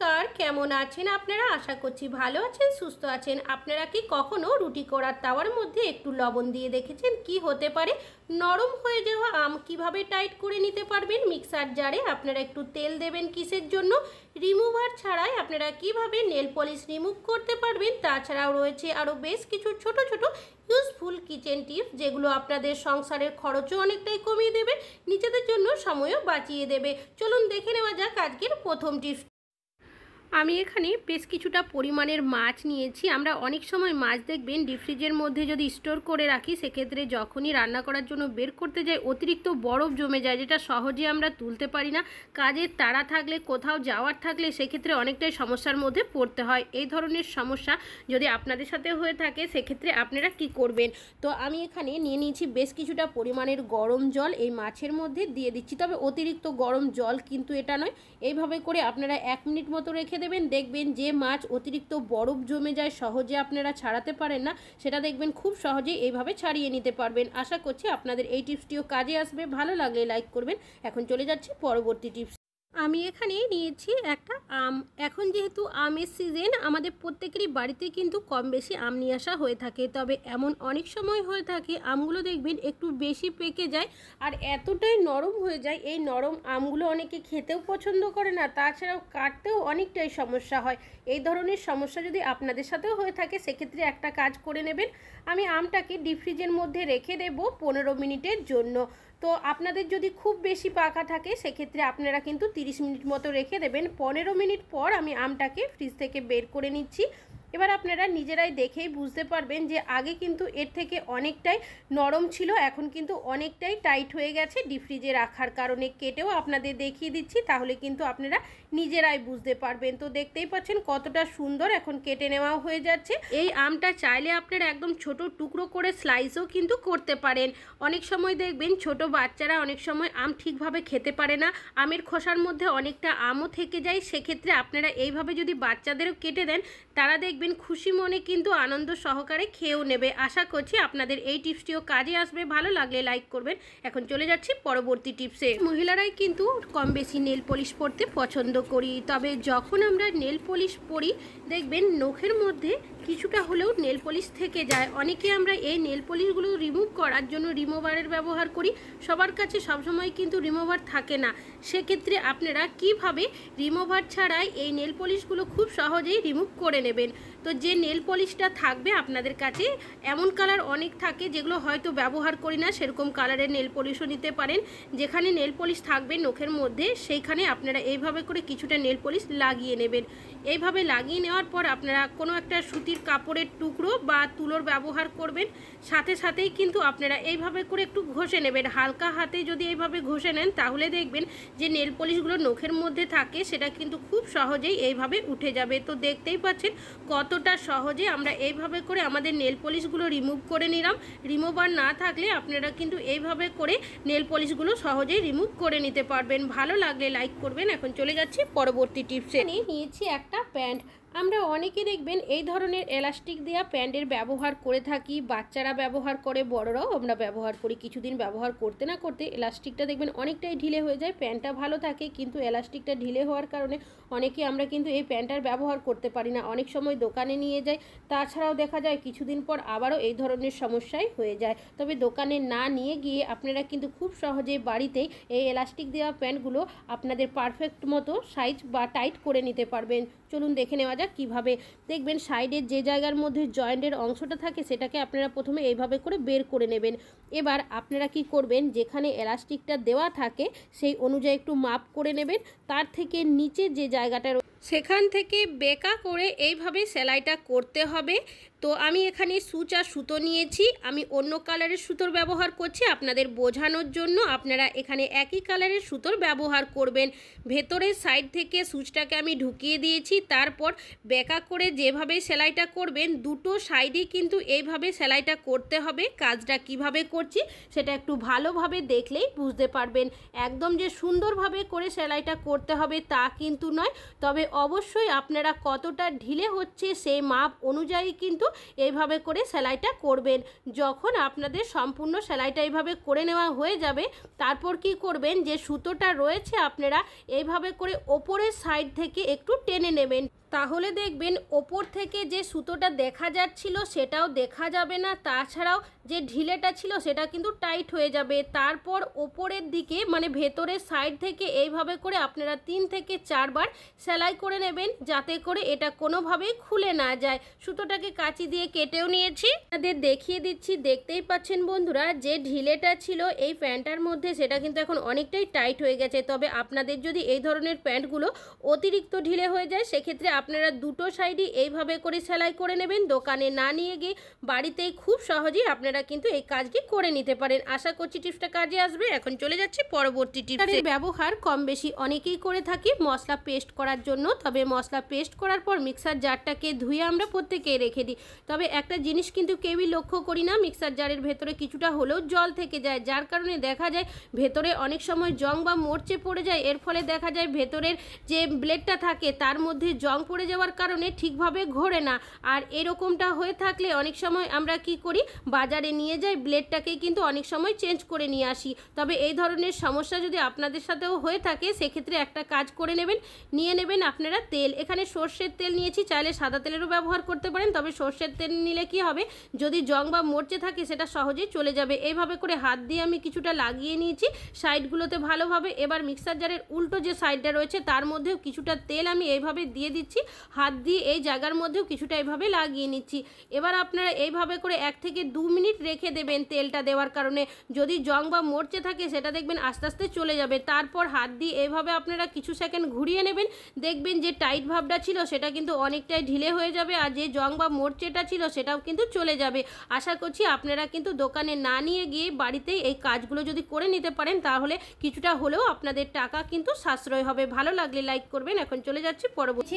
নমস্কার, কেমন আছেন আপনারা? আশা করছি ভালো আছেন, সুস্থ আছেন। আপনারা কি কখনো রুটি করার তাওয়ার মধ্যে একটু লবণ দিয়ে দেখেছেন কি হতে পারে? নরম হয়ে যাওয়া আম কিভাবে টাইট করে নিতে পারবেন? মিক্সার জারে আপনারা একটু তেল দেবেন কিসের জন্য? রিমুভার ছাড়াই আপনারা কিভাবে নেল পলিশ রিমুভ করতে পারবেন? তাছাড়াও রয়েছে আরও বেশ কিছু ছোট ছোট ইউজফুল কিচেন টিপস, যেগুলো আপনাদের সংসারের খরচও অনেকটাই কমিয়ে দেবে, নিজেদের জন্য সময়ও বাঁচিয়ে দেবে। চলুন দেখে নেওয়া যাক আজকের প্রথম টিপস। আমি এখানে বেশ কিছুটা পরিমাণের মাছ নিয়েছি। আমরা অনেক সময় মাছ দেখবেন ডিপ ফ্রিজের মধ্যে যদি স্টোর করে রাখি, সেক্ষেত্রে যখনই রান্না করার জন্য বের করতে যাই অতিরিক্ত বরফ জমে যায়, যেটা সহজে আমরা তুলতে পারি না। কাজের তাড়া থাকলে, কোথাও যাওয়ার থাকলে সেক্ষেত্রে অনেকটাই সমস্যার মধ্যে পড়তে হয়। এই ধরনের সমস্যা যদি আপনাদের সাথে হয়ে থাকে, সেক্ষেত্রে আপনারা কি করবেন? তো আমি এখানে নিয়ে নিয়েছি বেশ কিছুটা পরিমাণের গরম জল, এই মাছের মধ্যে দিয়ে দিচ্ছি। তবে অতিরিক্ত গরম জল কিন্তু এটা নয়। এইভাবে করে আপনারা 1 মিনিট মতো রেখে দেবেন। দেখবেন যে মাছ অতিরিক্ত বরফ জমে যায়, সহজে আপনারা ছাড়াতে পারেন না, সেটা দেখবেন খুব সহজেই এইভাবে ছাড়িয়ে নিতে পারবেন। আশা করছি আপনাদের এই টিপসটিও কাজে আসবে। ভালো লাগলে লাইক করবেন। এখন চলে যাচ্ছি পরবর্তী টিপস। আমি এখানে নিয়েছি একটা আম। এখন যেহেতু আমের সিজন, আমাদের প্রত্যেকেরই বাড়িতে কিন্তু কম বেশি আম নিয়ে আসা হয়ে থাকে। তবে এমন অনেক সময় হয়ে থাকে আমগুলো দেখবেন একটু বেশি পেকে যায় আর এতটাই নরম হয়ে যায়, এই নরম আমগুলো অনেকে খেতেও পছন্দ করে না, তাছাড়াও কাটতেও অনেকটাই সমস্যা হয়। এই ধরনের সমস্যা যদি আপনাদের সাথেও হয়ে থাকে, সেক্ষেত্রে একটা কাজ করে নেবেন। আমি আমটাকে ডিপ ফ্রিজের মধ্যে রেখে দেব 15 মিনিটের জন্য। তো আপনাদের যদি খুব বেশি পাকা থাকে, সেক্ষেত্রে আপনারা কিন্তু 30 মিনিট মতো রেখে দেবেন। 15 মিনিট পর আমি আমটাকে ফ্রিজ থেকে বের করে নিচ্ছি। এবার আপনারা নিজেরাই দেখেই বুঝতে পারবেন যে আগে কিন্তু এর থেকে অনেকটাই নরম ছিল, এখন কিন্তু অনেকটাই টাইট হয়ে গেছে ডিপ ফ্রিজে রাখার কারণে। কেটেও আপনাদের দেখিয়ে দিচ্ছি, তাহলে কিন্তু আপনারা নিজেরাই বুঝতে পারবেন। তো দেখতেই পাচ্ছেন কতটা সুন্দর এখন কেটে নেওয়াও হয়ে যাচ্ছে। এই আমটা চাইলে আপনারা একদম ছোট টুকরো করে স্লাইসও কিন্তু করতে পারেন। অনেক সময় দেখবেন ছোট বাচ্চারা অনেক সময় আম ঠিকভাবে খেতে পারে না, আমের খোসার মধ্যে অনেকটা আমও থেকে যায়। সেক্ষেত্রে আপনারা এইভাবে যদি বাচ্চাদেরও কেটে দেন, তারা দেখবেন খুশি মনে কিন্তু আনন্দ সহকারে খেয়েও নেবে। আশা করছি আপনাদের এই টিপসটিও কাজে আসবে। ভালো লাগলে লাইক করবেন। এখন চলে যাচ্ছি পরবর্তী টিপসে। মহিলারাই কিন্তু কম বেশি নেল পলিশ পরতে পছন্দ করি, তবে যখন আমরা নেল পলিশ পরি দেখবেন নখের মধ্যে কিছুটা হলেও নেল পলিশ থেকে যায়। অনেকে আমরা এই নেল পলিশগুলো রিমুভ করার জন্য রিমুভারের ব্যবহার করি। সবার কাছে সবসময় কিন্তু রিমুভার থাকে না। সেক্ষেত্রে আপনারা কিভাবে রিমুভার ছাড়াই এই নেল পলিশগুলো খুব সহজেই রিমুভ করে নেবেন? তো যে নেল পলিশটা থাকবে আপনাদের কাছে, এমন কালার অনেক থাকে যেগুলো হয়তো ব্যবহার করি না, সেরকম কালারের নেল পলিশও নিতে পারেন। যেখানে নেল পলিশ থাকবে নখের মধ্যে, সেইখানে আপনারা এইভাবে করে কিছুটা নেল পলিশ লাগিয়ে নেবেন। এইভাবে লাগিয়ে নেওয়ার পর আপনারা কোনো একটা সুতির কাপড়ের টুকরো বা তুলোর ব্যবহার করবেন। সাথে সাথেই কিন্তু আপনারা এইভাবে করে একটু ঘষে নেবেন। হালকা হাতে যদি এইভাবে ঘষে নেন, তাহলে দেখবেন যে নেল পলিশগুলো নখের মধ্যে থাকে সেটা কিন্তু খুব সহজেই এইভাবে উঠে যাবে। তো দেখতেই পাচ্ছেন কতটা সহজে আমরা এইভাবে করে আমাদের নেল পলিশগুলো রিমুভ করে নিলাম। রিমুভার না থাকলে আপনারা কিন্তু এইভাবে করে নেল পলিশগুলো সহজেই রিমুভ করে নিতে পারবেন। ভালো লাগলে লাইক করবেন। এখন চলে যাচ্ছি পরবর্তী টিপসে। নিয়েছি একটা প্যান্ট। আমরা অনেকে দেখবেন এই ধরনের এলাস্টিক দেওয়া প্যান্টের ব্যবহার করে থাকি। বাচ্চারা ব্যবহার করে, বড়রাও আমরা ব্যবহার করি। কিছুদিন ব্যবহার করতে না করতে এলাস্টিকটা দেখবেন অনেকটাই ঢিলে হয়ে যায়। প্যান্টটা ভালো থাকে, কিন্তু এলাস্টিকটা ঢিলে হওয়ার কারণে অনেকে আমরা কিন্তু এই প্যান্টটার ব্যবহার করতে পারি না। অনেক সময় দোকানে নিয়ে যাই, তাছাড়াও দেখা যায় কিছুদিন পর আবারও এই ধরনের সমস্যাই হয়ে যায়। তবে দোকানে না নিয়ে গিয়ে আপনারা কিন্তু খুব সহজেই বাড়িতেই এই এলাস্টিক দেওয়া প্যান্টগুলো আপনাদের পারফেক্ট মতো সাইজ বা টাইট করে নিতে পারবেন। চলুন দেখে নেওয়া যাক কিভাবে। দেখবেন সাইডের যে জায়গার মধ্যে জয়েন্টের অংশটা থাকে, সেটাকে আপনারা প্রথমে এইভাবে করে বের করে নেবেন। এবার আপনারা কি করবেন, যেখানে এলাস্টিকটা দেওয়া থাকে সেই অনুযায়ী একটু মাপ করে নেবেন। তার থেকে নিচে যে জায়গাটা সেখান থেকে বেঁকা করে এইভাবে সেলাইটা করতে হবে। তো আমি এখানে সূচ আর সুতো নিয়েছি। আমি অন্য কালারের সুতোর ব্যবহার করছি আপনাদের বোঝানোর জন্য। আপনারা এখানে একই কালারের সুতোর ব্যবহার করবেন। ভেতরের সাইড থেকে সূচটাকে আমি ঢুকিয়ে দিয়েছি। তারপর বেঁকা করে যেভাবে সেলাইটা করবেন, দুটো সাইডেই কিন্তু এইভাবে সেলাইটা করতে হবে। কাজটা কিভাবে করছি সেটা একটু ভালোভাবে দেখলেই বুঝতে পারবেন। একদম যে সুন্দরভাবে করে সেলাইটা করতে হবে তা কিন্তু নয়, তবে অবশ্যই আপনারা কতটা ঢিলে হচ্ছে সেই মাপ অনুযায়ী কিন্তু এইভাবে করে সেলাইটা করবেন। যখন আপনাদের সম্পূর্ণ সেলাইটা এইভাবে করে নেওয়া হয়ে যাবে, তারপর কি করবেন, যে সুতোটা রয়েছে আপনারা এইভাবে করে ওপরের সাইড থেকে একটু টেনে নেবেন। তাহলে দেখবেন ওপর থেকে যে সুতোটা দেখা যাচ্ছিল সেটাও দেখা যাবে না, তাছাড়াও যে ঢিলেটা ছিল সেটা কিন্তু টাইট হয়ে যাবে। তারপর ওপরের দিকে মানে ভেতরের সাইড থেকে এইভাবে করে আপনারা 3 থেকে 4 বার সেলাই করে নেবেন, যাতে করে এটা কোনোভাবেই খুলে না যায়। সুতোটাকে কাঁচি দিয়ে কেটেও নিয়েছি, আপনাদের দেখিয়ে দিচ্ছি। দেখতেই পাচ্ছেন বন্ধুরা, যে ঢিলেটা ছিল এই প্যান্টটার মধ্যে সেটা কিন্তু এখন অনেকটাই টাইট হয়ে গেছে। তবে আপনাদের যদি এই ধরনের প্যান্টগুলো অতিরিক্ত ঢিলে হয়ে যায়, সেক্ষেত্রে আপনারা দুটো সাইডই এইভাবে করে সেলাই করে নেবেন। দোকানে না নিয়ে গিয়ে বাড়িতেই খুব সহজেই আপনারা কিন্তু এই কাজটি করে নিতে পারেন। আশা করছি টিপসটা কাজে আসবে। এখন চলে যাচ্ছি পরবর্তী টিপসে। ব্যবহার কম বেশি অনেকেই করে থাকি মশলা পেস্ট করার জন্য। তবে মশলা পেস্ট করার পর মিক্সার জারটাকে ধুয়ে আমরা প্রত্যেকেই রেখে দিই। তবে একটা জিনিস কিন্তু কেউই লক্ষ্য করি না, মিক্সার জারের ভেতরে কিছুটা হলেও জল থেকে যায়, যার কারণে দেখা যায় ভেতরে অনেক সময় জং বা মরচে পড়ে যায়। এর ফলে দেখা যায় ভেতরের যে ব্লেডটা থাকে তার মধ্যে জং পড়ে যাওয়ার কারণে ঠিকভাবে ঘোরে না। আর এরকমটা হয়ে থাকলে অনেক সময় আমরা কি করি, বাজারে নিয়ে যাই, ব্লেডটাকে কিন্তু অনেক সময় চেঞ্জ করে নিয়ে আসি। তবে এই ধরনের সমস্যা যদি আপনাদের সাথেও হয়ে থাকে, সেক্ষেত্রে একটা কাজ করে নেবেন, নিয়ে নেবেন আপনারা তেল। এখানে সর্ষের তেল নিয়েছি, চাইলে সাদা তেলেরও ব্যবহার করতে পারেন। তবে সর্ষের তেল নিলে কি হবে, যদি জং বা মরচে থাকে সেটা সহজেই চলে যাবে। এইভাবে করে হাত দিয়ে আমি কিছুটা লাগিয়ে নিয়েছি সাইডগুলোতে ভালোভাবে। এবার মিক্সার জারের উল্টো যে সাইডটা রয়েছে তার মধ্যেও কিছুটা তেল আমি এইভাবে দিয়ে দিচ্ছি, হাত দিয়ে এই জায়গার মধ্যেও কিছুটা এইভাবে লাগিয়ে নিচ্ছি। এবার আপনারা এইভাবে করে 1 থেকে 2 মিনিট রেখে দেবেন। তেলটা দেওয়ার কারণে যদি জং বা মরচে থাকে সেটা দেখবেন আস্তে আস্তে চলে যাবে। তারপর হাত দিয়ে এইভাবে আপনারা কিছু সেকেন্ড ঘুরিয়ে নেবেন, দেখবেন যে টাইট ভাবটা ছিল সেটা কিন্তু অনেকটাই ঢিলে হয়ে যাবে, আর যে জং বা মরচেটা ছিল সেটাও কিন্তু চলে যাবে। আশা করছি আপনারা কিন্তু দোকানে না নিয়ে গিয়ে বাড়িতেই এই কাজগুলো যদি করে নিতে পারেন, তাহলে কিছুটা হলেও আপনাদের টাকা কিন্তু সাশ্রয় হবে। ভালো লাগলে লাইক করবেন। এখন চলে যাচ্ছি পরবর্তী।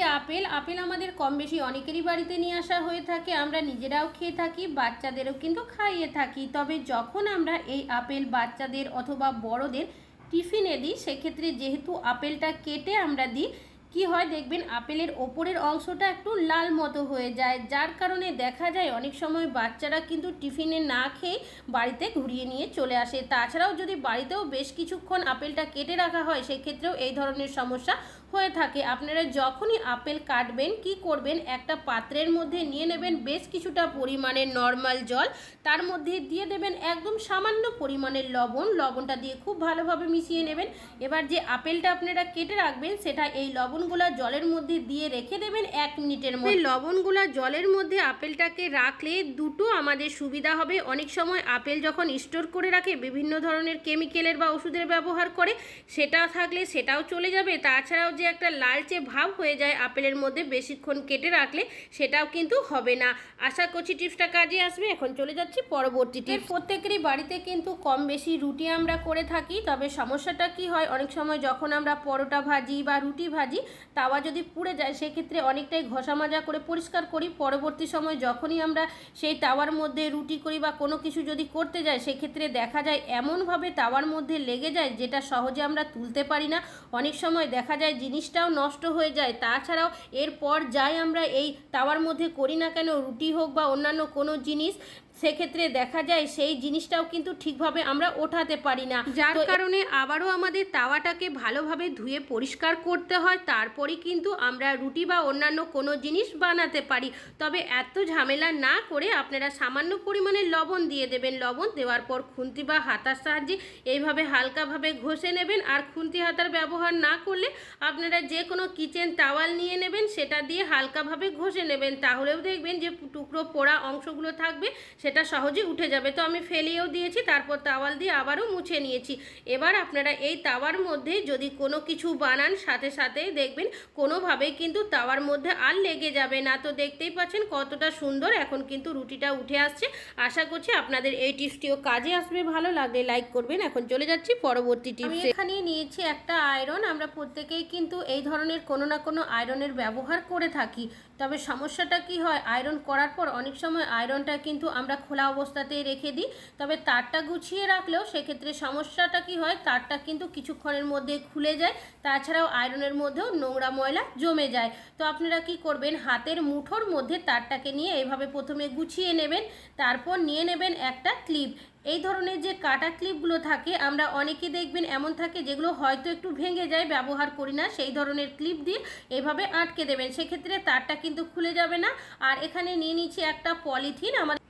আপেল আমাদের কম বেশি অনেকেরই বাড়িতে নিয়ে আসা হয়ে থাকে, আমরা নিজেরাও খেয়ে থাকি, বাচ্চাদেরও কিন্তু খাইয়ে থাকি। তবে যখন আমরা এই আপেল বাচ্চাদের অথবা বড়দের টিফিনে দিই, সেক্ষেত্রে যেহেতু আপেলটা কেটে আমরা দিই, কি হয় দেখবেন আপেলের ওপরের অংশটা একটু লাল মতো হয়ে যায়, যার কারণে দেখা যায় অনেক সময় বাচ্চারা কিন্তু টিফিনে না খেয়ে বাড়িতে ঘুরিয়ে নিয়ে চলে আসে। তাছাড়াও যদি বাড়িতেও বেশ কিছুক্ষণ আপেলটা কেটে রাখা হয়, সেক্ষেত্রেও এই ধরনের সমস্যা হয়ে থাকে। আপনারা যখনই আপেল কাটবেন কি করবেন, একটা পাত্রের মধ্যে নিয়ে নেবেন বেশ কিছুটা পরিমাণের নর্মাল জল, তার মধ্যে দিয়ে দেবেন একদম সামান্য পরিমাণের লবণ। লবণটা দিয়ে খুব ভালোভাবে মিশিয়ে নেবেন। এবার যে আপেলটা আপনারা কেটে রাখবেন সেটা এই লবণগুলা জলের মধ্যে দিয়ে রেখে দেবেন 1 মিনিটের মধ্যে। লবণগুলা জলের মধ্যে আপেলটাকে রাখলে দুটো আমাদের সুবিধা হবে। অনেক সময় আপেল যখন স্টোর করে রাখে বিভিন্ন ধরনের কেমিক্যালের বা ওষুধের ব্যবহার করে, সেটা থাকলে সেটাও চলে যাবে। তাছাড়াও যে একটা লালচে ভাব হয়ে যায় আপেলের মধ্যে বেশিক্ষণ কেটে রাখলে, সেটাও কিন্তু হবে না। আশা করছি টিপসটা কাজে আসবে। এখন চলে যাচ্ছি পরবর্তী টিপস। প্রত্যেকেরই বাড়িতে কিন্তু কম বেশি রুটি আমরা করে থাকি। তবে সমস্যাটা কি হয়, অনেক সময় যখন আমরা পরোটা ভাজি বা রুটি ভাজি, তাওয়া যদি পুড়ে যায়, সেক্ষেত্রে অনেকটাই ঘষা মাজা করে পরিষ্কার করি। পরবর্তী সময় যখনই আমরা সেই তাওয়ার মধ্যে রুটি করি বা কোনো কিছু যদি করতে যাই, সেক্ষেত্রে দেখা যায় এমনভাবে তাওয়ার মধ্যে লেগে যায় যেটা সহজে আমরা তুলতে পারি না। অনেক সময় দেখা যায় জিনিসটাও নষ্ট হয়ে যায়। তাছাড়াও এরপর যাই আমরা এই তাওয়ার মধ্যে করি না কেন, রুটি হোক বা অন্যান্য কোনো জিনিস, সেক্ষেত্রে দেখা যায় সেই জিনিসটাও কিন্তু ঠিকভাবে আমরা ওঠাতে পারি না, যার কারণে আবারও আমাদের তাওয়াটাকে ভালোভাবে ধুয়ে পরিষ্কার করতে হয়। তারপরেই কিন্তু আমরা রুটি বা অন্যান্য কোনো জিনিস বানাতে পারি। তবে এত ঝামেলা না করে আপনারা সামান্য পরিমাণে লবণ দিয়ে দেবেন। লবণ দেওয়ার পর খুন্তি বা হাতার সাহায্যে এইভাবে হালকাভাবে ঘষে নেবেন। আর খুন্তি হাতার ব্যবহার না করলে আপনারা যে কোনো কিচেন তাওয়াল নিয়ে নেবেন, সেটা দিয়ে হালকাভাবে ঘষে নেবেন। তাহলেও দেখবেন যে টুকরো পোড়া অংশগুলো থাকবে সেটা সহজে উঠে যাবে। তো আমি ফেলিয়েও দিয়েছি, তারপর তাওয়াল দিয়ে আবারও মুছে নিয়েছি। এবার আপনারা এই তাওয়ার মধ্যে যদি কোনো কিছু বানান, সাথে সাথে দেখবেন কোনোভাবেই কিন্তু তাওয়ার মধ্যে আর লেগে যাবে না। তো দেখতেই পাচ্ছেন কতটা সুন্দর এখন কিন্তু রুটিটা উঠে আসছে। আশা করছি আপনাদের এই টিপসটিও কাজে আসবে। ভালো লাগলে লাইক করবেন। এখন চলে যাচ্ছি পরবর্তী টিপস। আমি এখানে নিয়েছি একটা আয়রন। আমরা প্রত্যেকেই কিন্তু এই ধরনের কোনো না কোনো আয়রনের ব্যবহার করে থাকি। তবে সমস্যাটা কি হয়, আয়রন করার পর অনেক সময় আয়রনটা কিন্তু আমরা খোলা অবস্থাতেই রেখে দিই। তবে তারটা গুছিয়ে রাখলেও সেক্ষেত্রে সমস্যাটা কি হয়, তারটা কিন্তু কিছুক্ষণের মধ্যে খুলে যায়, তাছাড়াও আয়রনের মধ্যেও নোংরা ময়লা জমে যায়। তো আপনারা কি করবেন, হাতের মুঠোর মধ্যে তারটাকে নিয়ে এইভাবে প্রথমে গুছিয়ে নেবেন, তারপর নিয়ে নেবেন একটা ক্লিপ। এই ধরনের যে কাটা ক্লিপগুলো থাকে, আমরা অনেকে দেখবেন এমন থাকে যেগুলো হয়তো একটু ভেঙে যায়, ব্যবহার করি না, সেই ধরনের ক্লিপ দিয়ে এভাবে আটকে দেবেন, সেক্ষেত্রে তারটা কিন্তু খুলে যাবে না। আর এখানে নিয়ে নিচ্ছি একটা পলিথিন, আমাদের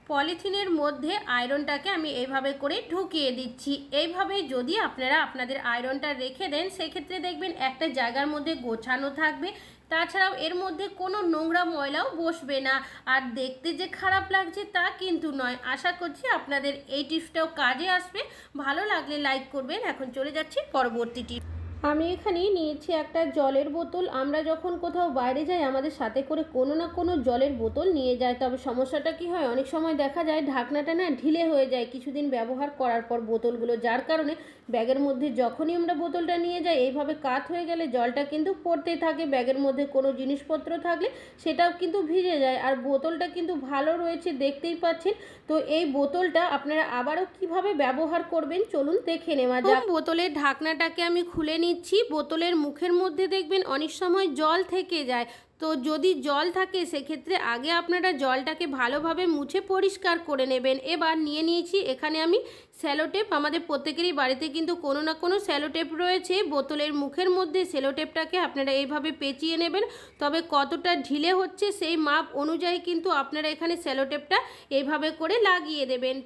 পলিথিনের মধ্যে আয়রনটাকে আমি এইভাবে করে ঢুকিয়ে দিচ্ছি। এইভাবে যদি আপনারা আপনাদের আয়রনটা রেখে দেন, সেক্ষেত্রে দেখবেন একটা জায়গার মধ্যে গোছানো থাকবে, তাছাড়াও এর মধ্যে কোনো নোংরা ময়লাও বসবে না। আর দেখতে যে খারাপ লাগছে তা কিন্তু নয়। আশা করছি আপনাদের এই টিপসটাও কাজে আসবে। ভালো লাগলে লাইক করবেন। এখন চলে যাচ্ছি পরবর্তী টিপস। আমি এখানে নিয়েছি একটা জলের বোতল। আমরা যখন কোথাও বাইরে যাই আমাদের সাথে করে কোনো না কোনো জলের বোতল নিয়ে যায়, তবে সমস্যাটা কি হয়, অনেক সময় দেখা যায় ঢাকনাটা না ঢিলে হয়ে যায় কিছুদিন ব্যবহার করার পর বোতলগুলো, যার কারণে ব্যাগের মধ্যে যখনই আমরা বোতলটা নিয়ে যাই এইভাবে কাত হয়ে গেলে জলটা কিন্তু পড়তেই থাকে, ব্যাগের মধ্যে কোনো জিনিসপত্র থাকলে সেটাও কিন্তু ভিজে যায়। আর বোতলটা কিন্তু ভালো রয়েছে, দেখতেই পাচ্ছেন। তো এই বোতলটা আপনারা আবারও কিভাবে ব্যবহার করবেন চলুন দেখে নেওয়া যাক। বোতলের ঢাকনাটাকে আমি খুলে নিচ্ছি। বোতলের মুখের মধ্যে দেখবেন অনেক সময় জল থেকে যায়, তো যদি জল থাকে সেক্ষেত্রে আগে আপনারা জলটাকে ভালোভাবে মুছে পরিষ্কার করে নেবেন। এবার নিয়ে নিয়েছি এখানে আমি স্যালোটেপ। আমাদের প্রত্যেকেরই বাড়িতে কিন্তু কোনো না কোনো স্যালোটেপ রয়েছে। বোতলের মুখের মধ্যে স্যালোটেপটাকে আপনারা এইভাবে পেঁচিয়ে নেবেন, তবে কতটা ঢিলে হচ্ছে সেই মাপ অনুযায়ী কিন্তু আপনারা এখানে স্যালোটেপটা এইভাবে করে লাগিয়ে দেবেন।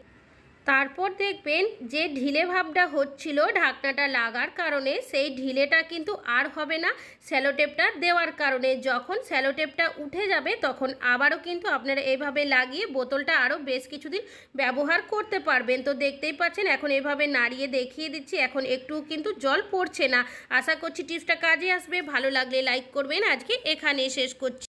তারপর দেখবেন যে ঢিলে ভাবটা হচ্ছিল ঢাকনাটা লাগার কারণে, সেই ঢিলেটা কিন্তু আর হবে না স্যালোটেপটা দেওয়ার কারণে। যখন স্যালোটেপটা উঠে যাবে তখন আবারও কিন্তু আপনারা এইভাবে লাগিয়ে বোতলটা আরও বেশ কিছুদিন ব্যবহার করতে পারবেন। তো দেখতেই পাচ্ছেন এখন এইভাবে নাড়িয়ে দেখিয়ে দিচ্ছি, এখন একটু কিন্তু জল পড়ছে না। আশা করছি টিপসটা কাজে আসবে। ভালো লাগলে লাইক করবেন। আজকে এখানেই শেষ করছি।